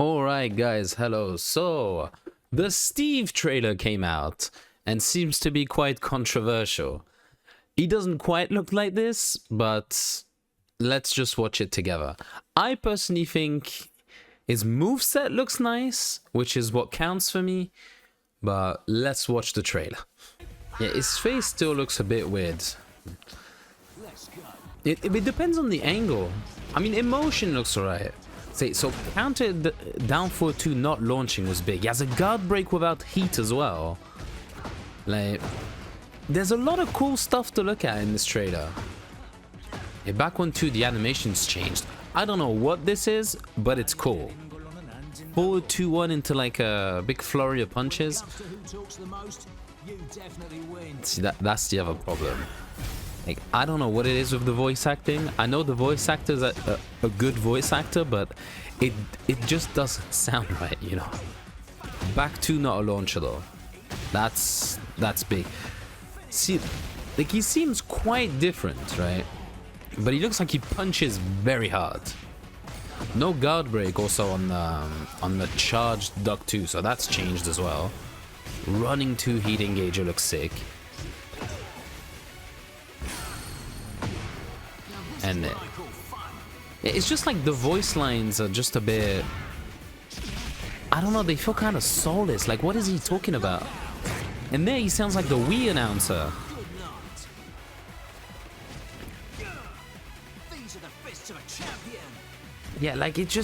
Alright guys, hello. So, the Steve trailer came out and seems to be quite controversial. He doesn't quite look like this, but let's just watch it together. I personally think his moveset looks nice, which is what counts for me, but let's watch the trailer. Yeah, his face still looks a bit weird. It depends on the angle. I mean, emotion looks alright. So counter down 4-2 not launching was big. He has a guard break without heat as well. Like, there's a lot of cool stuff to look at in this trailer. Yeah, back 1-2, the animation's changed. I don't know what this is, but it's cool. Forward 2-1 into like a big flurry of punches. See, that's the other problem. Like, I don't know what it is with the voice acting. I know the voice actor's a good voice actor, but it just doesn't sound right, you know. Back 2 not a launcher though. That's big. See, like, he seems quite different, right? But he looks like he punches very hard. No guard break also on the charged duck 2, so that's changed as well. Running 2 heat engager looks sick. And it's just like the voice lines are just a bit, I don't know, they feel kind of soulless. Like, what is he talking about? And there he sounds like the Wii announcer. Yeah, like it's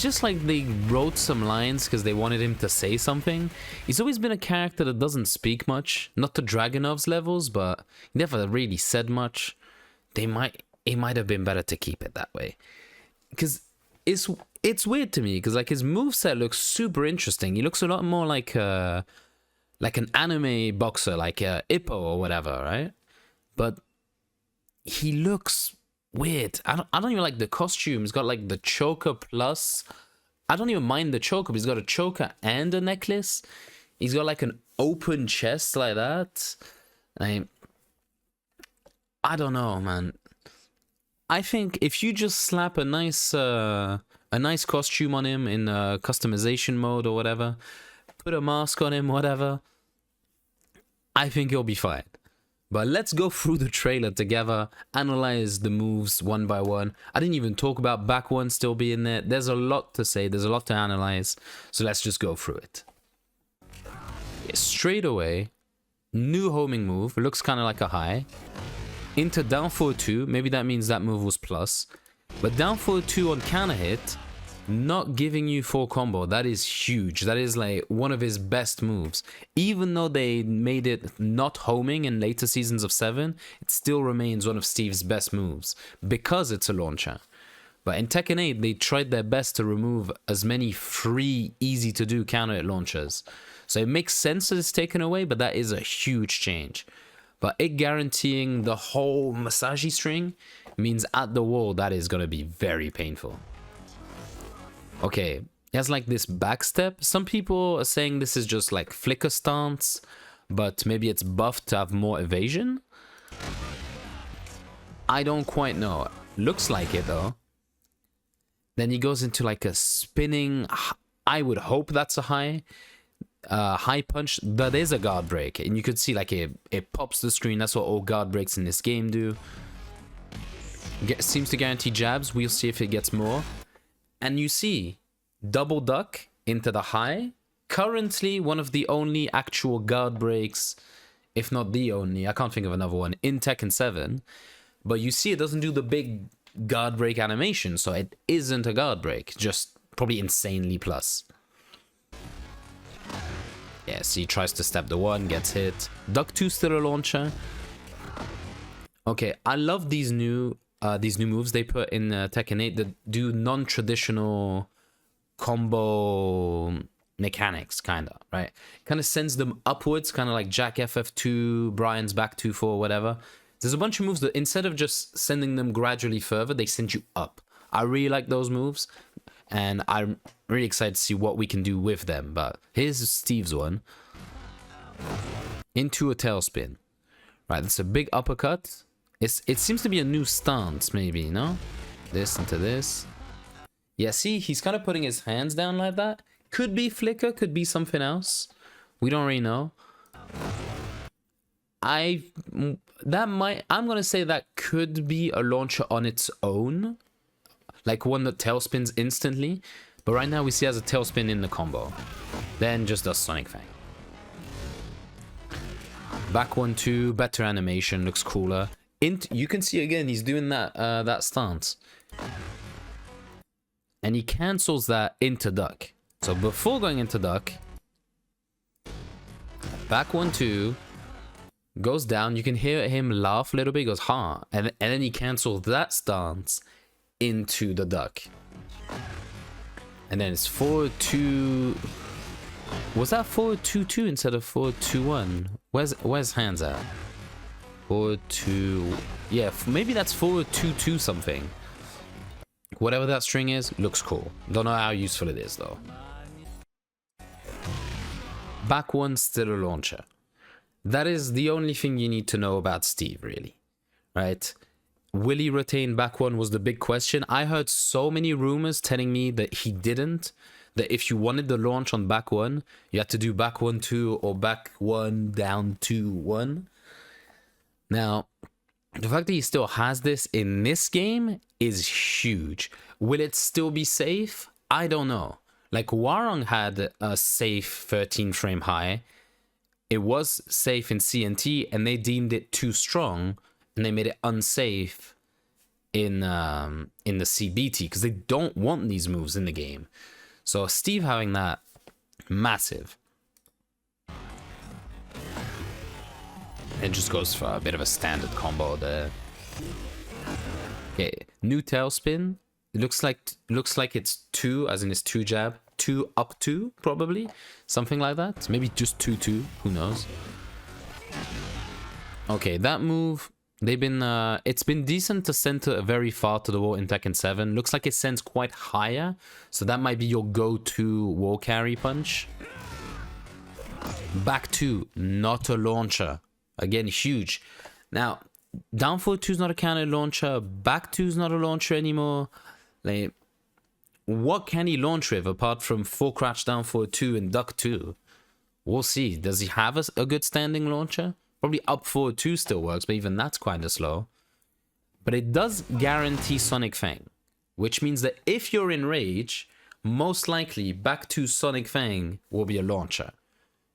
just like they wrote some lines because they wanted him to say something. He's always been a character that doesn't speak much, not to Dragunov's levels, but he never really said much. It might have been better to keep it that way, because it's weird to me, because like his moveset looks super interesting. He looks a lot more like an anime boxer, like Ippo or whatever, right? But he looks weird. I don't even like the costume. He's got like the choker plus. I don't even mind the choker, but he's got a choker and a necklace. He's got like an open chest like that. I don't know, man. I think if you just slap a nice costume on him in customization mode or whatever, put a mask on him, whatever, I think he'll be fine. But let's go through the trailer together, analyze the moves one by one. I didn't even talk about back one still being there. There's a lot to say, there's a lot to analyze, so let's just go through it. Yeah, straight away, new homing move, looks kind of like a high. Into down 4-2, maybe that means that move was plus. But down 4-2 on counter hit, not giving you full combo, that is huge. That is like one of his best moves. Even though they made it not homing in later seasons of 7, it still remains one of Steve's best moves because it's a launcher. But in Tekken 8, they tried their best to remove as many free, easy to do counter hit launchers. So it makes sense that it's taken away, but that is a huge change. But it guaranteeing the whole Masaji string means at the wall that is going to be very painful. Okay, he has like this backstep. Some people are saying this is just like flicker stance, but maybe it's buffed to have more evasion. I don't quite know. Looks like it though. Then he goes into like a spinning, I would hope that's a high punch. That is a guard break, and you could see like it pops the screen. That's what all guard breaks in this game do. Seems to guarantee jabs. We'll see if it gets more. And you see double duck into the high, currently one of the only actual guard breaks, if not the only, I can't think of another one, in Tekken 7. But you see it doesn't do the big guard break animation, so it isn't a guard break, just probably insanely plus. Yeah, so he tries to step the 1, gets hit. Duck 2 still a launcher. Okay, I love these new moves they put in Tekken 8 that do non-traditional combo mechanics, kind of, right? Kind of sends them upwards, kind of like Jack FF2, Brian's back 2-4, whatever. There's a bunch of moves that instead of just sending them gradually further, they send you up. I really like those moves, and I'm really excited to see what we can do with them. But here's Steve's one. Into a tailspin. Right, that's a big uppercut. It seems to be a new stance, maybe, no? This into this. Yeah, see, he's kind of putting his hands down like that. Could be flicker, could be something else. We don't really know. I'm gonna say that could be a launcher on its own, like one that tailspins instantly. But right now we see it as a tailspin in the combo, then just does Sonic Fang. Back 1-2, better animation, looks cooler. You can see again he's doing that that stance, and he cancels that into duck. So before going into duck, back 1-2. Goes down, you can hear him laugh a little bit, he goes, ha, and then he cancels that stance into the duck. And then it's 4-2. Was that 4-2-2 instead of 4-2-1? Where's hands at? 4-2. Yeah, maybe that's 4-2-2 something. Whatever that string is, looks cool. Don't know how useful it is though. Back one, still a launcher. That is the only thing you need to know about Steve, really, right? Will he retain back one was the big question. I heard so many rumors telling me that he didn't, that if you wanted the launch on back one, you had to do back 1-2 or back 1 down 2-1. Now, the fact that he still has this in this game is huge. Will it still be safe? I don't know. Like, Warong had a safe 13 frame high. It was safe in CNT, and they deemed it too strong, and they made it unsafe in the CBT because they don't want these moves in the game. So Steve having that, massive. It just goes for a bit of a standard combo there. Okay, new tailspin. It looks like it's 2, as in it's 2 jab. 2 up 2 probably, something like that. Maybe just 2-2, who knows. Okay, that move, they've been it's been decent to center very far to the wall in Tekken 7. Looks like it sends quite higher, so that might be your go-to wall carry punch. Back 2, not a launcher, again huge. Now down 4-2 is not a counter launcher, back 2 is not a launcher anymore. Like, what can he launch with apart from 4 crouch down 4-2 and duck 2? We'll see. Does he have a good standing launcher? Probably up 4-2 still works, but even that's kind of slow. But it does guarantee Sonic Fang, which means that if you're in rage, most likely back 2 Sonic Fang will be a launcher.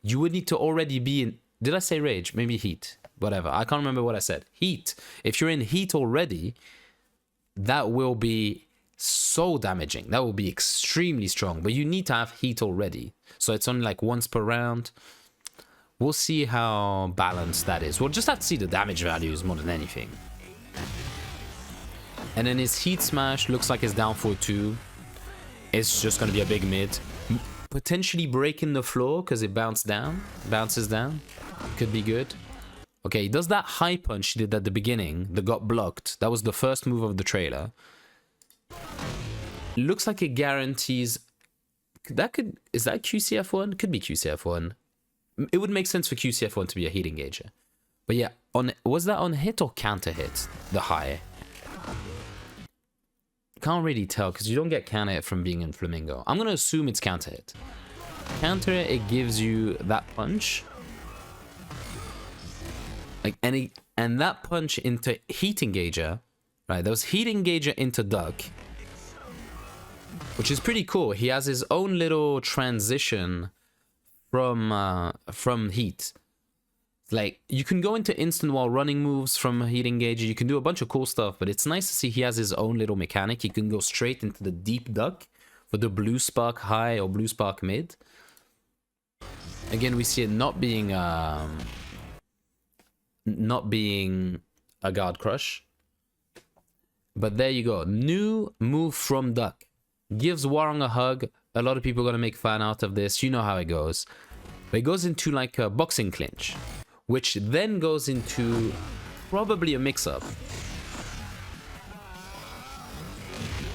You would need to already be in... Did I say rage? Maybe heat. Whatever. I can't remember what I said. Heat. If you're in heat already, that will be so damaging. That will be extremely strong, but you need to have heat already, so it's only like once per round. We'll see how balanced that is. We'll just have to see the damage values more than anything. And then his heat smash looks like it's down 4-2. It's just going to be a big mid, potentially breaking the floor because it bounces down. Could be good. Okay, he does that high punch he did at the beginning that got blocked. That was the first move of the trailer. Looks like it guarantees that could... Is that QCF1? Could be QCF1. It would make sense for QCF1 to be a heat engager. But yeah, was that on hit or counter hit? The high. Can't really tell because you don't get counter hit from being in Flamingo. I'm gonna assume it's counter hit. Counter hit, it gives you that punch. Like and that punch into heat engager. Right, there was heat engager into duck, which is pretty cool. He has his own little transition from heat. Like, you can go into instant while running moves from heat engager. You can do a bunch of cool stuff, but it's nice to see he has his own little mechanic. He can go straight into the deep duck for the blue spark high or blue spark mid. Again, we see it not being a guard crush. But there you go. New move from duck. Gives Warong a hug. A lot of people are going to make fun out of this. You know how it goes. But it goes into like a boxing clinch, which then goes into probably a mix-up.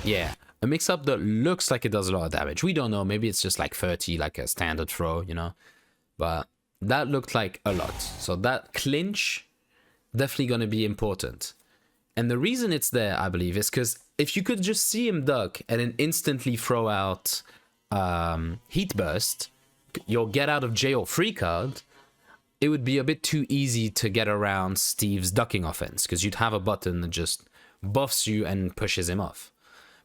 Yeah, a mix-up that looks like it does a lot of damage. We don't know. Maybe it's just like 30, like a standard throw, you know. But that looked like a lot. So that clinch, definitely going to be important. And the reason it's there, I believe, is because if you could just see him duck and then instantly throw out Heat Burst, your get out of jail free card, it would be a bit too easy to get around Steve's ducking offense, because you'd have a button that just buffs you and pushes him off.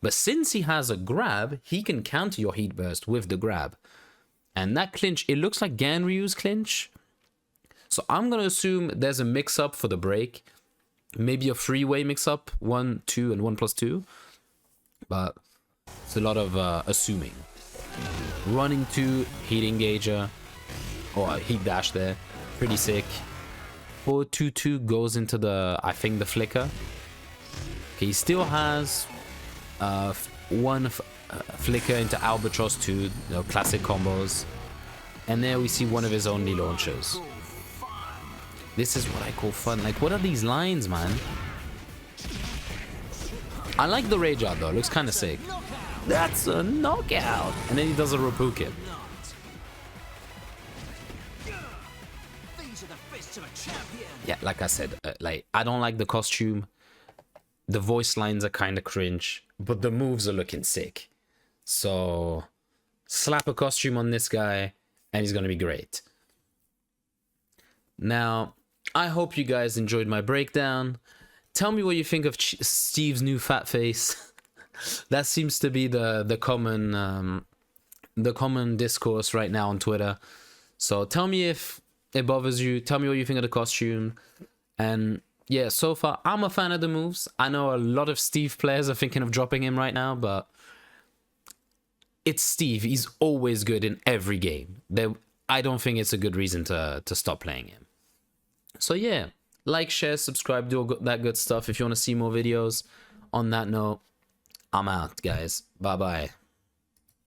But since he has a grab, he can counter your Heat Burst with the grab. And that clinch, it looks like Ganryu's clinch. So I'm going to assume there's a mix-up for the break. Maybe a three-way mix-up, 1, 2, and 1+2. But it's a lot of assuming. Running 2, heat engager, or heat dash there. Pretty sick. 4-2-2 goes into the, I think, the flicker. Okay, he still has one flicker into Albatross 2, you know, classic combos. And there we see one of his only launchers. This is what I call fun. Like, what are these lines, man? I like the rage out though, looks kind of sick. That's a knockout! And then he does a Rapukin. Yeah, like I said, like, I don't like the costume. The voice lines are kind of cringe, but the moves are looking sick. So, slap a costume on this guy, and he's gonna be great. Now, I hope you guys enjoyed my breakdown. Tell me what you think of Steve's new fat face. That seems to be the common discourse right now on Twitter. So tell me if it bothers you. Tell me what you think of the costume. And yeah, so far I'm a fan of the moves. I know a lot of Steve players are thinking of dropping him right now, but it's Steve. He's always good in every game. I don't think it's a good reason to stop playing him. So yeah, like, share, subscribe, do all that good stuff if you want to see more videos. On that note, I'm out, guys. Bye-bye.